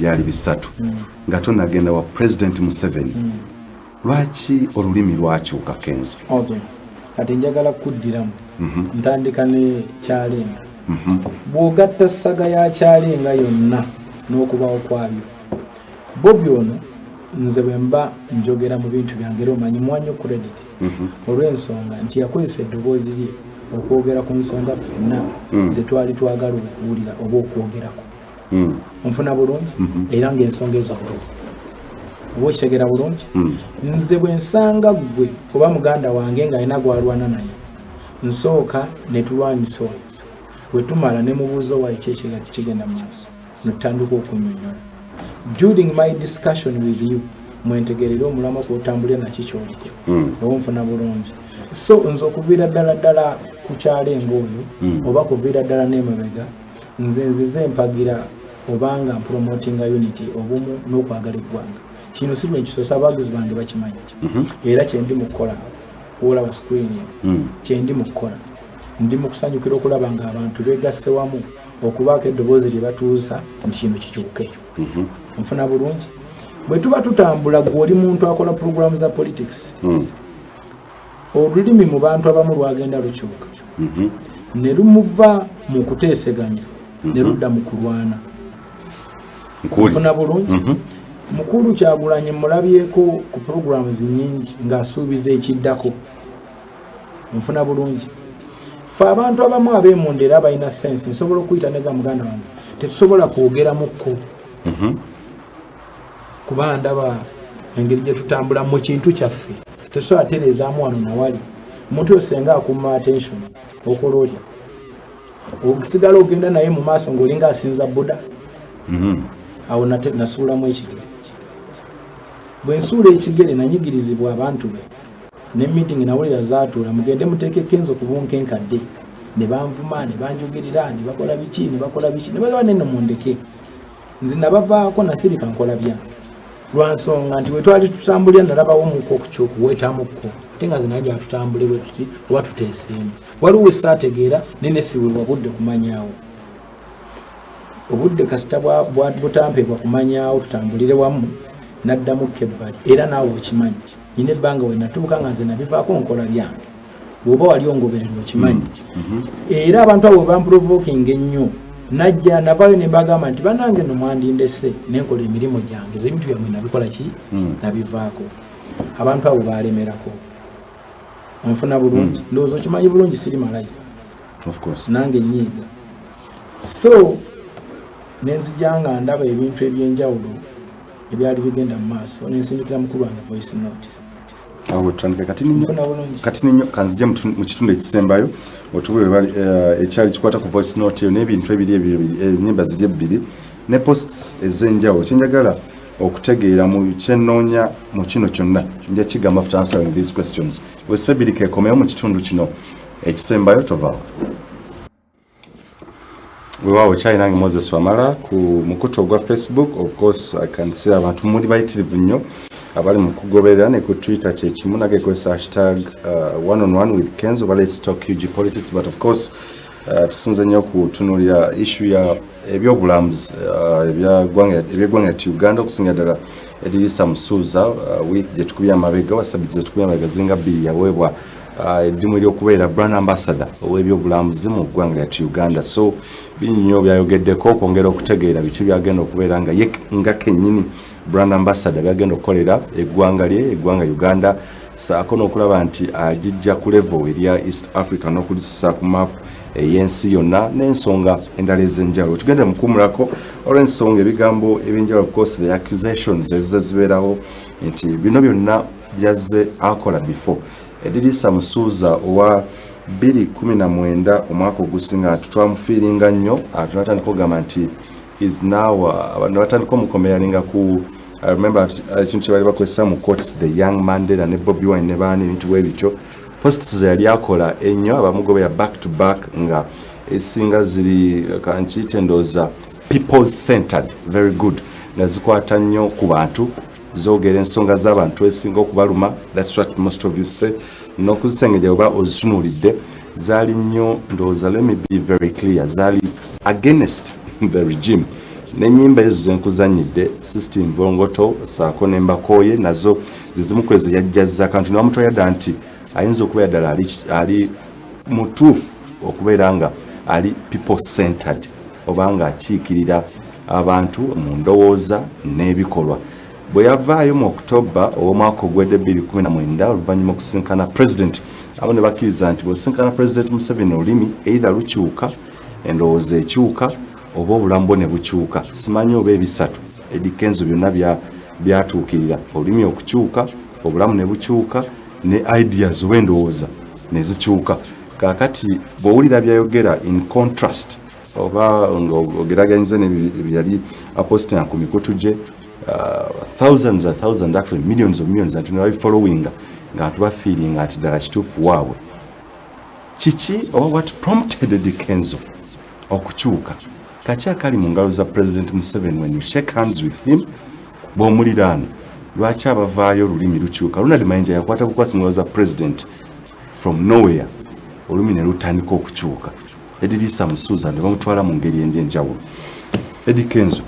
byali bisatu nga tonagenda wa President Museveni lwaki olulimi lwakyuka Kenzo? Okay. Kati njagala kuddiramu ntandika ne Kyalenga bw'ogatta ssaga ya Kyalenga yonna n'okubawo kwabyo Bobi ono nze bwe mba njogera mu bintu byange era omanyi mwanyo credit olw'ensonga nti yakozesa eddoboozi lye okwogera ku nsonga ffenna ze twali twagala okuwulira oba okwogerako onfuna bulungi era ng'ensonga ezo oba okitegera bulungi nze bwe nsanga ggwe oba muganda wange ng'alina gwalwana naye nsooka ne tulwanyisa oyo bwe tumala ne mubuuzo wa ekyekigati kigenda mu maaso ne tutandika okunnyonnyola during my discussion with you mwentegerere omulama kw'otambulira naki ky'oliko oba onfuna bulungi so nze okuviira ddala ku Kyalenga oyo oba kuviira ddala n'emabega nze nzize empagira obanga promoting unity obumu n'okwagala eggwanga kino si bwe nkisosa abagizi bange bakimanyi era kyendi mukukola olaba screen kyendi mukukola ndi mu kusanyukira okulaba nga abantu beegasse wamu okubaako eddoboozi lye batuusa nti kino kikyuke nfuna bulungi bwe tuba tutambula gw'oli muntu akola programu za politics olulimi mu bantu abamu lwagenda lukyuka ne lumuva mu kuteeseganya ne ludda mu kulwana nfuna bulungi mukulu Kyagulanyi mulabyeko ku programs nyingi ng'asuubiza ekiddako nfuna bulungi fe abantu abamu abeemondera abalina sense nsobola okuyita ne muganda wange tetusobola kwogeramukko kuba ndaba engeri gye tutambula mu kintu kyaffe tetusobola tereezaamu wano nawali omuntu osenga akuma attention okola otya okisigala ogenda naye mu maaso ng'olinga asinza Buddha awo nasuulamu ekigere bwe nsuula ekigere nanyigirizibwa abantu be ne meeting nawulira zaatuula mugende muteeke Kenzo ku bunkenkadde ne banvuma ne banjogerera ne bakola biki ne bagaba neno mundeke nze nabavaako nasirika nkola byange lwansonga nti we twali tutambulira nalabawo muko okuky'okuweetamukko ate nga zinajja tutambule bwe tuti oba tuteeseemu waliwo essaategeera nene siwe wabudde kumanyaawo obudde kasita butampebwa kumanyaawo tutambulire wamu naddamu kebbali era naawe okimanyi nyina ebbanga we natuuka nga nze nabivaako nkola byange bw'oba wali ongobererwa okimanyi era abantu abo bamprovoking ennyo najja navaayo ne mbagamba nti bannange nno mwandindese nenkola emirimu gyange ebintu byammwe nabikola ki nabivaako abantu abo balemerako onfuna bulungi ndowooza okimanyi bulungi siri malayi nange nyiiga so nenzija nga ndaba ebintu ebyenjawulo ebyali bigenda mu maaso nensindikira mukulu wange voice note awo tutandika kati ninyo kanzije mu kitundu ekisembayo otuwe ekyali kikwata ku voice note eyo n'ebintu ebiri ennyimba ziri ebbiri ne posts ez'enjawulo kyenjagala okutegeera mu kyenoonya mu kino kyonna nja kigamba for answering these questions wesfebirika ekomeyo mu kitundu kino ekisembayo tovaawo weewaawo kyayinange Moses Wamala ku mukutu ogwa Facebook. Of course I can see abantu muli bayitirivu nnyo abali mu kugoberera ne ku Twitter kyekimu nagekozesa hashtag #1on1 with Kenzo oba let's talk UG politics, but of course tusinze nnyo kutunuulira issue ya ebyobulamuzi eby'eggwanga lya Uganda okusinga ddala Edrisa Musuuza week gye tukubye amabega wasabiti ze tukubye amabega zinga 2 yaweebwa eddimu ery'okubeera brand ambassador ow'ebyobulamuzi mu ggwanga lya Uganda. So binnyo byayogeddeko okwongera okutegeera biki byagenda okubeera nga ye nga kennyini brand ambassador byagenda okukolera eggwanga Uganda, saako n'okulaba nti agijja ku level erya East Africa n'okulisisa ku map ey'ensi yonna n'ensonga endala ez'enjawulo. Tugenda mukumulako olw'ensonga ebigambo ebyenjawulo, of course the accusations ezizze zibeerawo nti bino byonna byazze akola before. Edrisa Musuuza owa 2019 omwaka ogusinga twamufiiringa nnyo tunatandika okugamba nti is now abantu batandika omukomeyalinga ku I remember ekintu kye bali bakozesa mu quotes the young Mandela ne Bobi Wine ne baani ebintu bwebityo posts ze yali akola ennyo abamugobera back to back nga esinga ziri kankiyite ndooza people's centered very good nga zikwata nnyo ku bantu zoogera ensonga z'abantu esinga okubaluma. That's what most of you say. N'okuzisengejja oba ozitunuulidde zaali nnyo ndowooza, let me be very clear, zaali against the regime n'ennyimba ezo zenkuzanyidde system Volongoto saako n'embakoye nazo zizimu kwezi yajjazza akantu n'omuntu yadda nti ayinza okubeera ddala ali mutuufu okubeera nga ali people centered oba nga akiikirira abantu mu ndowooza n'ebikolwa. Bwe yavaayo mu October ow'omwaka ogwedde 2019 oluvannyuma okusinkana president abo ne bakkiriza nti bw'osinkana president Museveni olulimi either lukyuka endowooza ekyuka oba obulamu bwo ne bukyuka. Simanyi oba ebisatu Eddie Kenzo byonna byatuukirira olulimi okukyuka obulamu ne bukyuka ne ideas oba endowooza ne zikyuka. Kaakati bw'owulira byayogera in contrast oba ng'ogeraganyiza nebyali aposting ku mikutu gye thousands and thousands, actually millions of millions and ne following nga atuba feeling at ddala kituufu waabwe. Kiki oba what prompted Eddie Kenzo okukyuka? Kaki akali mu ngalo za President Museveni when you shake hands with him bw'omuliraano lwaki abavaayo olulimi lukyuka? Ronald Mayinja yakwata bukwasi mu ngalo za President from nowhere olulimi ne lutandika okukyuka. Edilisa Musuuza ne bamutwala mu ngeri enjawulo. Eddie Kenzo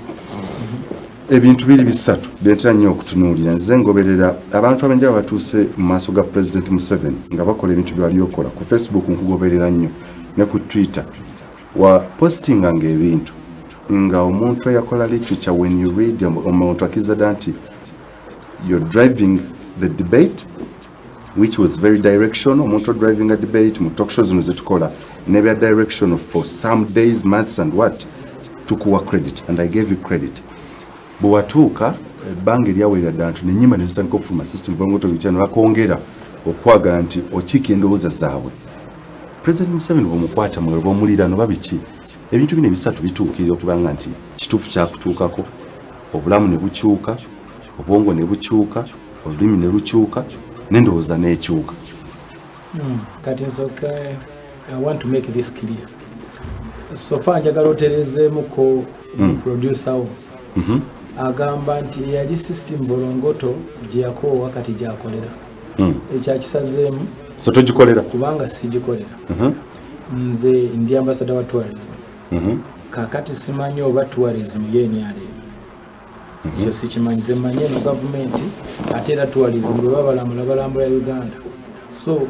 ebintu biri bisatu byetera nnyo okutunuulira. Nze ngoberera abantu abenjawulo batuuse mu maaso ga President Museveni nga bakola ebintu byali okola ku Facebook nkugoberera nnyo ne ku Twitter wa postinga ng'ebintu nga omuntu eyakola literature when you read omuntu akizada nti you're driving the debate which was very directional. Omuntu driving a debate mu talk shows zino zetukola nebya directional for some days, months and what tukuwa credit and I gave you credit. Bwatuuka ebbanga eryawera ddantu n'ennyimba ne zitandika okufuluma system Volongoto bikyano bakwongera okwagala nti okiika endowooza zaabwe. President Museveni bw'omukwata mu bw'omuliraano babiki ebintu bino ebisatu bituukirira okubanga nti kituufu kyakutuukako obulamu ne bukyuka obwongo ne bukyuka olulimi ne lukyuka n'endowooza n'ekyuka. Kati nsooka I want to make this clear. So far njagala otereezeemuko producer wo agamba nti yali system Volongoto gye yakoowa kati gy'akolera ekyakisazeemu so togikolera kubanga sigikolera. Nze ndi ambassador wa tourism kakati simanyi oba tourism yeeni aleero ekyo sikimanyi. Ze mmanyi eno gavumenti ate era tourism bwe balambula Uganda so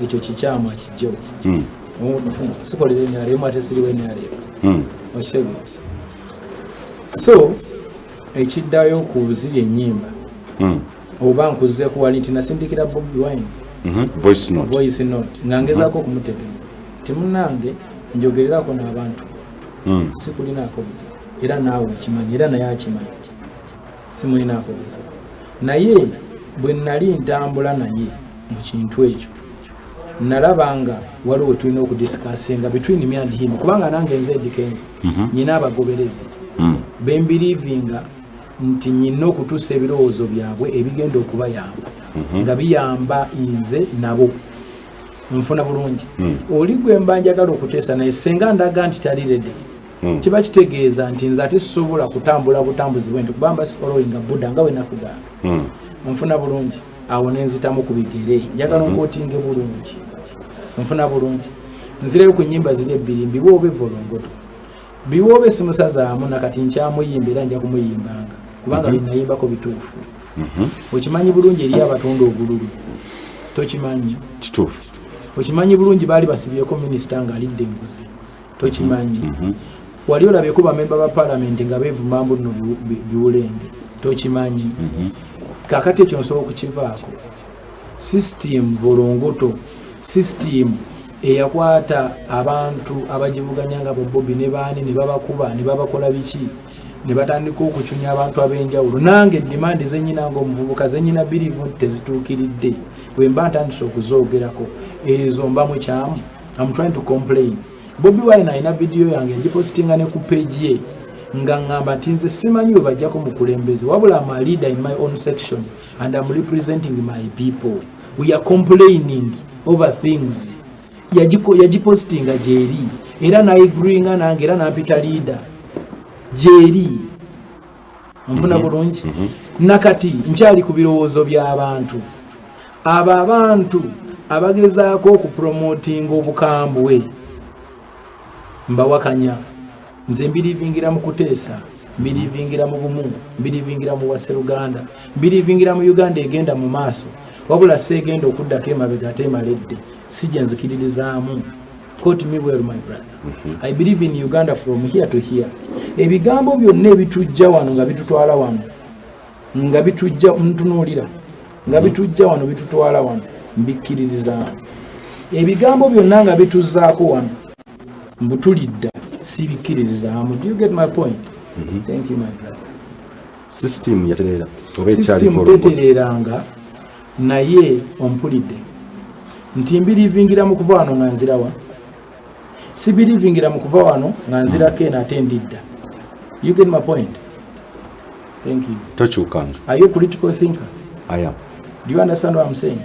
ekyo kikyamu akijjawo sikolera eni aleemu ate siriwo eni aleero okisegwe. So ekiddayo ku ziri ennyimba oba nkuzeeku wali nti nasindikira Bobi Wine voice note nga ngezaako okumutegeeza ti munnange njogererako n'abantu sikulinaako buzibu era naawe okimanyi era naye akimanyi simulinaako buzibu naye bwe nali ntambula naye mu kintu ekyo nalabanga waliwo tulina okudisikasinga between me and him kubanga nange nze Eddie Kenzo nyina abagoberezi bembirivinga nti nyina okutuusa ebirowoozo byabwe ebigenda okubayamba nga biyamba nze nabo nfuna bulungi. Oli gwe mba njagala okuteesa naye senga ndaga nti tali ready kiba kitegeeza nti nze ate sisobola kutambula butambuzi bwenti kubamba sifolowinga Buddha nga we nakugamba nfuna bulungi awo nenzitamu ku bigere njagala okootinge bulungi nfuna bulungi. Nzireyo ku nnyimba ziri ebbiri mbiwoobe Volongoto biwoobe simusazaamu nakati nkyamuyimba era nja kumuyimbanga kubanga binayimbako bituufu. Okimanyi bulungi eri abatunda obululu tokimanyi kituufu. Okimanyi bulungi baali basibyeko minisita ng'alidde enguzi tokimanyi. Wali olabyeko bamemba ba palamenti nga beevuma mbu nno biwulenge tokimanyi. Kakati ekyo nsobola okukivaako system Volongoto system eyakwata abantu abagivuganya nga Bobi ne baani ne babakuba ne babakola biki ne batandika okucunya abantu ab'enjawulo. Nange demand zenyina ng'omuvubuka zenyina birivu tezituukiridde bwe mba ntandise okuzoogerako ezo mba mu kyamu. I'm trying to complain. Bobi Wine alina video yange yagipostinga ne ku page ye nga ngamba nti nze simanyi we bajjako mukulembeze wabula I'm a leader in my own section and I'm representing my people. We are complaining over things. Yagipostinga gyeri era naigringa nange era nampita leader gyeri nfuna bulungi. Nakati nkyali ku birowoozo by'abantu abo abantu abagezaako okupromotinga obukambwe mbawakanya nze mbirivingira mu kuteesa mbirivingira mu bumu mbirivingira mu Wasseruganda mbirivingira mu Uganda egenda mu maaso wabula seegenda okuddako emabega ate emaledde sijja nzikiririzaamu. Quote me well, my brother. I believe in Uganda from here to here. Ebigambo byonna ebitujja wano nga bitutwala wano nga bitujja ntunuulira nga bitujja wano bitutwala wano mbikkiririzaamu. Ebigambo byonna nga bituzzaako wano mbutulidda sibikkiririzaamu. Do you get my point? Thank you, my brother. System yaterera system tetereranga naye ompulidde nti mbirivingira mu kuva wano nga nzirawa sibirivingira mu kuva wano nga nzirako eno ate ndidda. You get my point? Thank you. Tokyukanga. Are you a critical thinker? I am. Do you understand what I'm saying?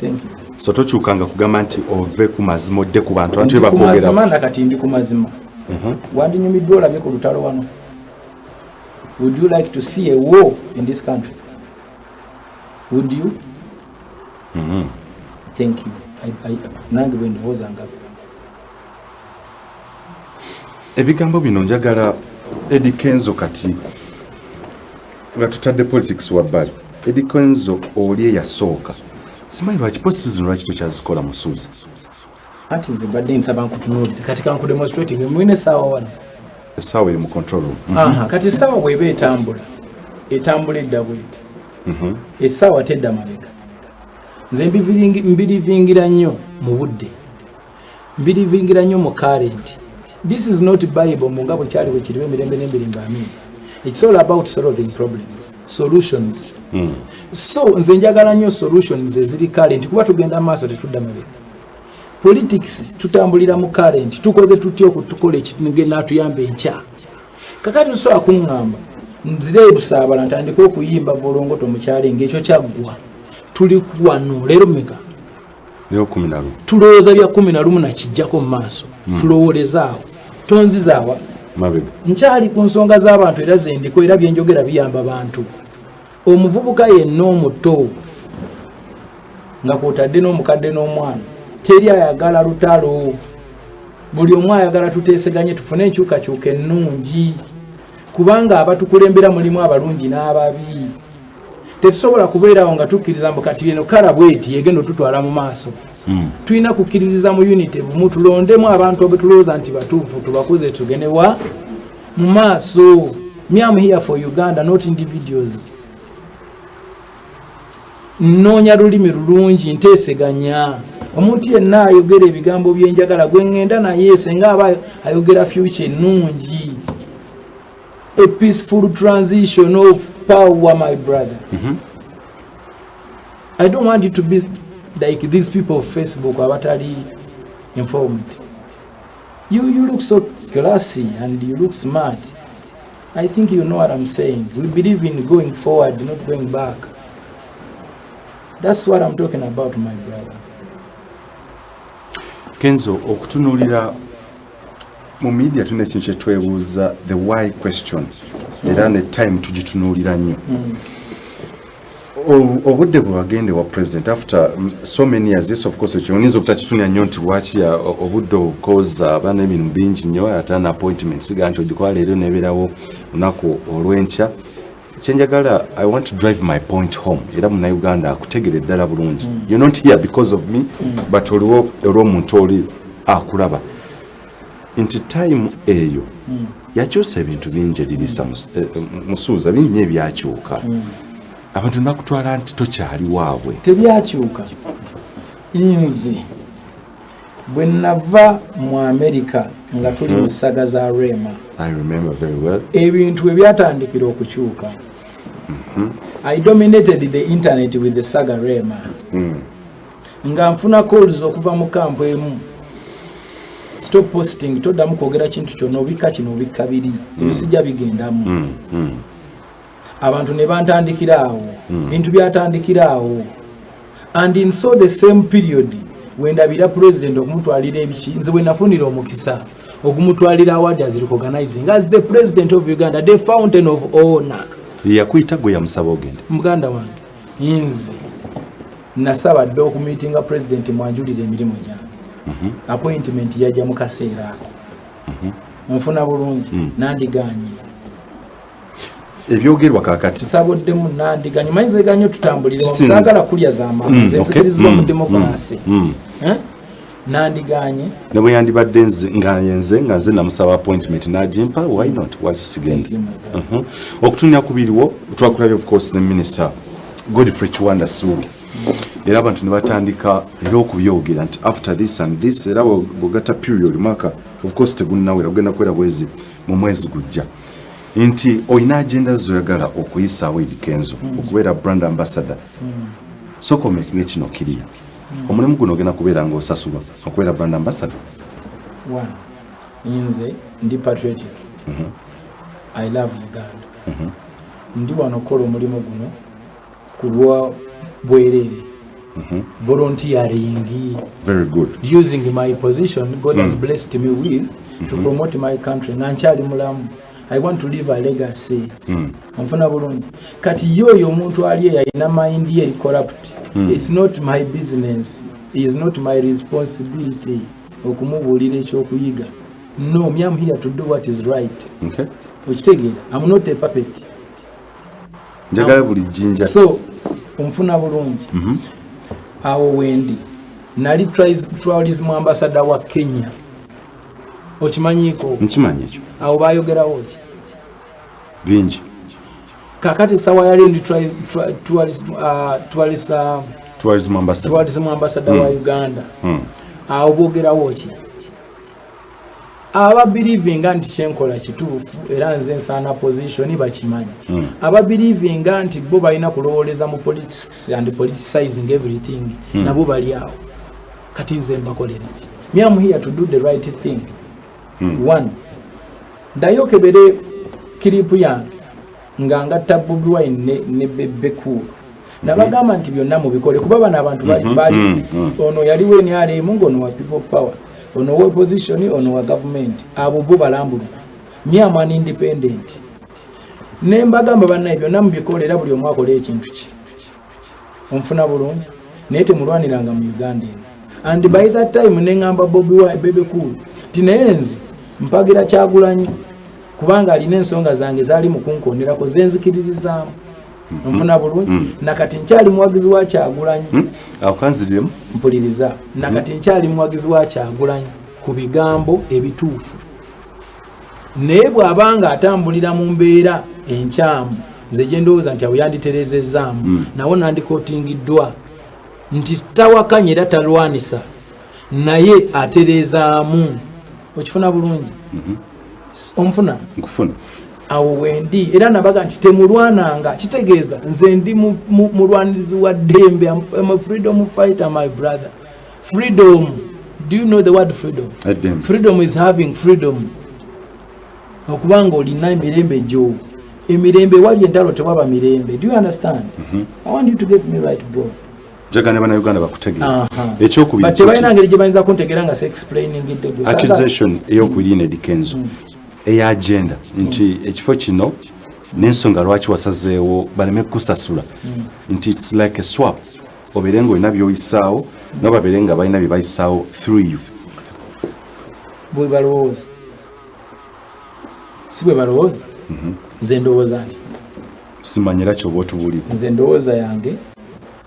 Thank you. So tokyukanga kugamba nti ove ku mazima odde ku bantu abantu ku mazima nakati ndi ku mazima. Wandinyumiddwa olabye ku lutalo wano. Would you like to see a war in this country? Would you? Thank you. Nange bwe ndowooza ebigambo bino njagala Eddie Kenzo kati nga tutadde politics wabbali. Eddie Kenzo oli eyasooka simanyi lwaki posti zino lwaki tokyazikola Musuuza. Ati nze mbadde nsaba nkutunuulire kati kankudemonstrating mwine essaawa wano. Essaawa eri mu control room. Kati essaawa bw'eba etambula edda bweti essaawa tedda mabega. Nze mbirivingira nnyo mu budde mbirivingira nnyo mu current. This is not Bible munga bwe kyali bwe kirimu emirembe n'emirimba amini. It's all about solving problems, solutions. So nze njagala nnyo solutions eziri current kuba tugenda maaso tetudda mabega. Politics tutambulira mu current tukoze tutya okutukola ekigenda atuyamba enkya. Kakati tusobola kuŋŋamba nzire Busaabala ntandika okuyimba volongoto mu kyalo ng'ekyo kyaggwa. Tuli wano leero meka leo 11 tulowooza bya 11 nakijjako mu maaso tulowoolezaawo tonzizaawa mabega nkyali ku nsonga z'abantu era zendiko era byenjogera biyamba bantu. Omuvubuka yenna omuto nga kwotadde n'omukadde n'omwana teri ayagala lutalo. Buli omu ayagala tuteeseganye tufune enkyukakyuka ennungi kubanga abatukulembera mulimu abalungi n'ababi. Tetusobola kubeerawo nga tukkiriza mbu kati eno kala bweti egenda tutwala mu maaso. Tulina kukkiririza mu unity bumu tulondemu abantu abetulowooza nti batuufu tubakuze tugende wa mu maaso. Me am here for Uganda, not individuals. Nnoonya lulimi lulungi nteeseganya. Omuntu yenna ayogera ebigambo byenjagala gwe ŋŋenda naye senga aba ayogera future ennungi. A peaceful transition of power, my brother. I don't want you to be like these people of Facebook abatali informed. You look so classy and you look smart. I think you know what I'm saying. We believe in going forward, not going back. That's what I'm talking about, my brother. Kenzo, okutunuulira mu media tuna ekintu kye twebuuza the why question era ne time tugitunuulira nnyo. Obudde bwe bagende wa president after so many years, yes of course ekiyoniza okutakitunya nnyo nti lwaki obudde obukoza abaana ebintu bingi nnyo ate na appointment siga nti ogikola leero nebeerawo lunaku olw'enkya. Kyenjagala, I want to drive my point home era Munnayuganda akutegere ddala bulungi. You're not here because of me but oliwo olw'omuntu oli akulaba nti time eyo yakyusa ebintu bingi eririsa Musuuza bingi nnyo ebyakyuka. Abantu nakutwala nti tokyali waabwe. Tebyakyuka. Nze bwe nava mu America nga tuli mu ssaga za Rema. I remember very well. Ebintu ebyatandikira okukyuka. I dominated the internet with the saga Rema. Nga nfuna calls okuva mu kampo emu. Stop posting, toddamu kwogera kintu kyonna obika kino obika biri. Ebisijja bigendamu. Abantu ne bantandikira awo. Bintu byatandikira awo. And in so the same period wendabira president okumutwalira ebiki nze bwe nafunira omukisa okumutwalira award as recognizing as the president of Uganda, the fountain of honor. Yakuyita gwe yamusaba ogende. Muganda wange nze nasaba dde okumiitinga president mwanjulire emirimu gyange. Appointment yajja mu kaseera ako. Nfuna bulungi nandiganye. ebyogerwa kakati tusaboddemu Nandiganyi manyize ganyo tutambulire saagala kulya z'amaanyi nze nzikirizibwa mu demokarasi Nandiganye ne bwe yandibadde nze nga nze namusaba appointment n'agimpa why not wakisigenda okutunya kubiriwo twakulabye of course ne minister Godfrey Chiwanda Subi era abantu ne batandika era okubyogera nti after this and this era bwogata period mwaka of course tegunnawera ogenda kwera bwezi mu mwezi gujja nti oyina agenda zoyagala okuyisaawo Edikenzo okubeera brand ambassador soko mekinga kino kiriya omulimu guno ogenda kubeera ng'osasulwa okubeera brand ambassador. Nze ndi patriotic. I love Uganda. Ndi wano kola omulimu guno kulwa bwerere. Volunteering. Very good. Using my position God has blessed me with to promote my country. Nanchali mulamu. I want to leave a legacy. Mfuna bulungi. Kati yoyo omuntu ali yalina mind ye corrupt. It's not my business. It's not my responsibility. Okumubulira ekyokuyiga. No, me I'm here to do what is right. Okay. Okitegera. I'm not a puppet. Njagala buli jinja. So, mfuna bulungi. Awo wendi. Nali tourism ambassador wa Kenya. Okimanyiko. Nkimanyi ekyo. Awo bayogerawo ki? Bingi. Kakati sawa yali ndi tourism ambassador wa Uganda. Awo boogerawo ki? Aba believing nti kyenkola kituufu era nze nsaana position bakimanyi. Aba believing nti bo balina kulowooleza mu politics and politicizing everything. Nabo bali awo. Kati nze mbakolera ki? Me am here to do the right thing. One, ndayokebere kiripu yange nga ngatta Bobi Wine ne Bebe Cool nabagamba nti byonna mubikole kuba bana abantu bali ono yaliwe ni ale mungono wa people power ono wa opposition ono wa government abo bo balambuluku me am an independent ne mbagamba banna byonna mubikolera buli omwaka ole ekintu ki onfuna bulungi nete mulwaniranga mu Uganda and by that time nengamba Bobi Wine Bebe Cool tinenzi mpagira Kyagulanyi kubanga alina ensonga zange zali mu kunkonderako zenzikiririzaamu nfuna bulungi nakati nkyali muwagizi wa Kyagulanyi akanziremu mpuliriza nakati nkyali muwagizi wa Kyagulanyi ku bigambo ebituufu naye bw'abanga atambulira mu mbeera enkyamu nze gye ndowooza nti awo yanditereezezzaamu nawo nandikootingiddwa nti tawakanye era talwanisa naye atereezaamu okifuna bulungi omfuna nkufuna awo wendi era nabaga nti temulwananga kitegeeza nze ndi mulwanirizi wa ddembe. I'm a freedom fighter, my brother. Freedom, do you know the word freedom? Freedom is having freedom. Okubanga olina emirembe gyo emirembe wali entalo tewaba mirembe. Do you understand? I want you to get me right, bro. Jagana bana Uganda bakutegera ekyokubiri but tebalina ngeri gye bayinza kuntegera nga se explaining it accusation ey'okwirina Edikenzo eya agenda nti ekifo kino n'ensonga lwaki wasazeewo baleme kusasula nti it's like a swap obeere ng'olina by'oyisaawo nabo babeere nga balina bye bayisaawo through you. Bwe balowooza si bwe balowooza nze ndowooza nti simanyira ky'oba otubulira nze ndowooza yange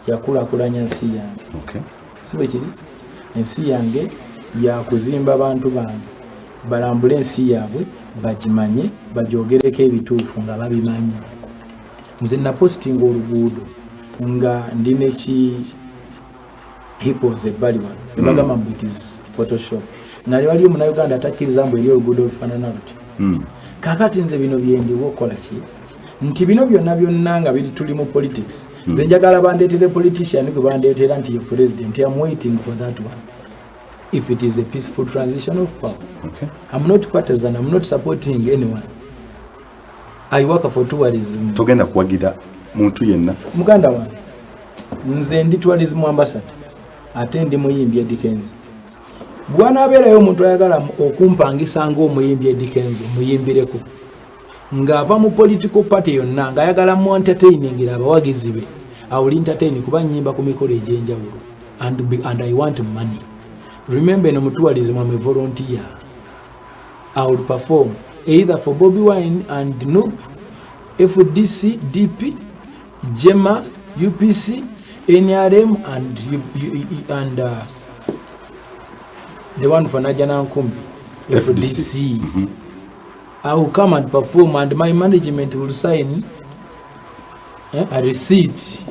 yakulaakulanya ensi yange. Okay. Si bwe kiri ensi yange yakuzimba abantu bange balambule ensi yaabwe bagimanye bagyogereko ebituufu nga babimanyi. Nze napostinga oluguudo nga ndi neki hippos ebbali wano nebagamba mbu it is photoshop nga wali omunauganda atakkiriza mbu eri oluguudo olufaanana luti. Kakati nze bino byendiwa okola ki nti bino byonna nga biri tuli mu politics. Nze njagala bandeetere politician gwe bandeetera nti ye president. I'm waiting for that one if it is a peaceful transition of power. Okay. I'm not partisan. I'm not supporting anyone. I work for tourism. Togenda kuwagira muntu yenna muganda wange nze ndi tourism ambassador ate ndi muyimbi Edikenzo. Bwana abeerayo omuntu ayagala okumpangisa ng'omuyimbi Edikenzo muyimbireko ng'ava mu political party yonna ng'ayagala mu entertaining abawagizi be. I will entertain kuba nnyimba ku mikolo egy'enjawulo and I want money. Remember no tourism I'm a volunteer. I will perform either for Bobi Wine and Noop FDC, DP, GEMA, UPC, NRM, and the one for Najana Nkumbi, FDC. I will come and perform, and my management will sign a receipt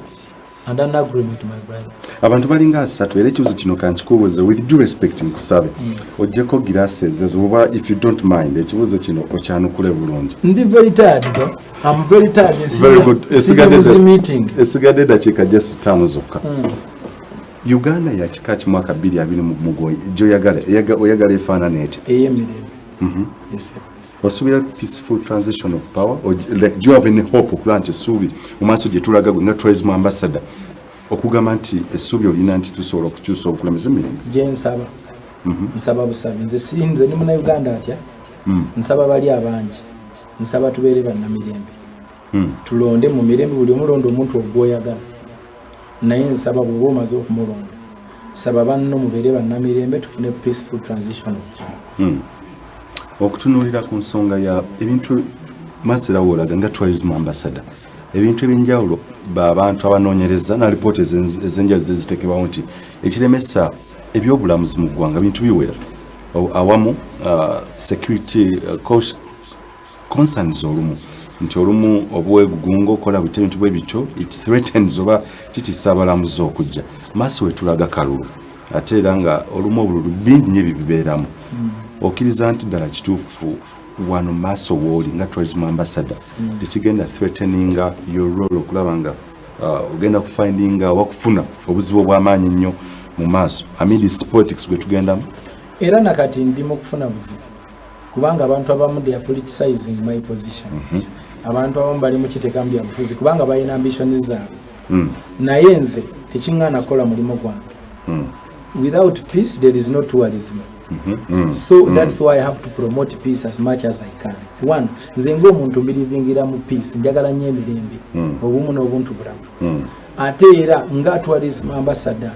and an agreement, my brother. Abantu balinga asatu era ekibuzo kino kankikubuuza with due respect nkusabe ojjeko glasses ezoba if you don't mind ekibuzo kino okyanukule bulungi. Ndi very tired though. I'm very tired. Very good. Meeting. Esigadde dakiika just 5 zokka. Uganda ya kika kimwaka 2020 oyagala efaanana eti. Yes, sir. Osuubira peaceful transition of power or like do you have any hope okuba nti essuubi mu maaso gye tulaga nga tourism ambassador okugamba nti essuubi olina nti tusobola okukyusa obukulembeze emirimu? Gye nsaba nsaba busabe nze sinze ni munauganda atya nsaba bali abangi nsaba tubeere bannamirembe tulonde mu mirembe buli omulondo omuntu ogwoyagala naye nsaba bw'oba omaze okumulonda saba banno mubeere bannamirembe tufune peaceful transition of power. Okutunuulira ku nsonga ya ebintu mazira wolaga nga tourism ambassador ebintu ebyenjawulo abantu abanoonyereza na lipooti ezenjawulo zezitekebwawo nti ekiremesa ebyobulamuzi mu ggwanga bintu biwera awamu security concerns olumu nti olumu obwegugungo okola bute ebintu bwe bityo it threatens oba kitisa abalamuzi okujja maaso wetulaga kalulu ate era nga olumu obululu bingi nnyo ebibibeeramu okkiriza nti ddala kituufu wano maaso wooli nga tourism ambassador tekigenda threateninga your role okulaba nga ogenda kufindinga wakufuna obuzibu obw'amaanyi ennyo mu maaso amidst politics gwe tugendamu? Era nakati ndi mu kufuna buzibu kubanga abantu abamu they are politicizing my position. Abantu abamu bali mu kiteekamu bya bufuzi kubanga balina ambition zaabwe naye nze tekiŋŋaana kukola mulimu gwange. Without peace there is no tourism. So that's why I have to promote peace as much as I can. One, nze ng'omuntu mbirivingira mu peace njagala nnyo emirembe obumu n'obuntu bulamu ate era nga tourism ambassador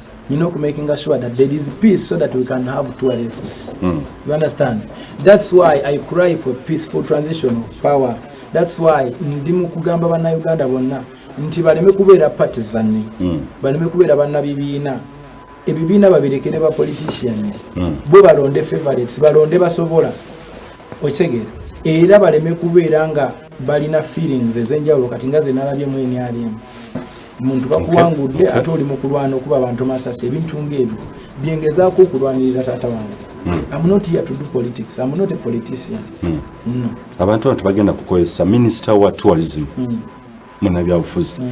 making sure that there is peace so that we can have tourists. You understand? That's why I cry for peaceful transition of power. That's why ndi mu kugamba bannayuganda bonna nti baleme kubeera partisan, baleme kubeera bannabibiina. Ebibiina babirekere ba politician bo balonde favorites balonde basobola okitegeera era baleme kubeera nga balina feelings ezenjawulo kati nga ze nalabye mu NRM muntu bakuwangudde ate oli mu kulwana okuba abantu masasi ebintu ng'ebyo byengezaako okulwanirira taata wange. I'm not here to do politics. I'm not a politician. No. Abantu bagenda kukozesa minister wa tourism munabyabufuzi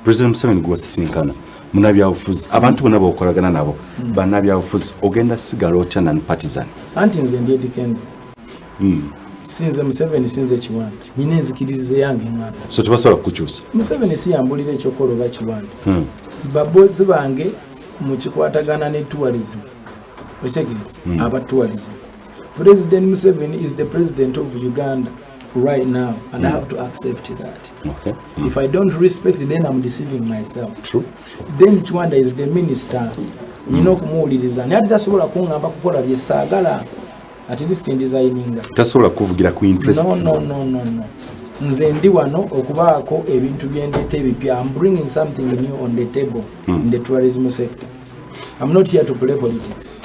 President Museveni gwasisinkana munabyabufuzi abantu bonna bokolagana nabo bannabyabufuzi ogenda sigala otya nan partisan anti nze ndi Dikenzo sinze Museveni sinze Kiwanda nyine enzikirize yange ngamba so tubasobola kukyusa Museveni siyambulira ekyokolo ba Kiwanda babozi bange mu kikwatagana ne tourism okitegera aba tourism. President Museveni is the president of Uganda right now and I have to accept that. Okay. If I don't respect it, then I'm deceiving myself. True. Then Chwanda is the minister. Kumuwuliriza naye ate tasobola kuŋŋamba kukola bye saagala at least in designing. Tasobola kuvugira ku interests. No. Nze ndi wano okubaako ebintu byendeeta ebipya. I'm bringing something new on the table in the tourism sector. I'm not here to play politics.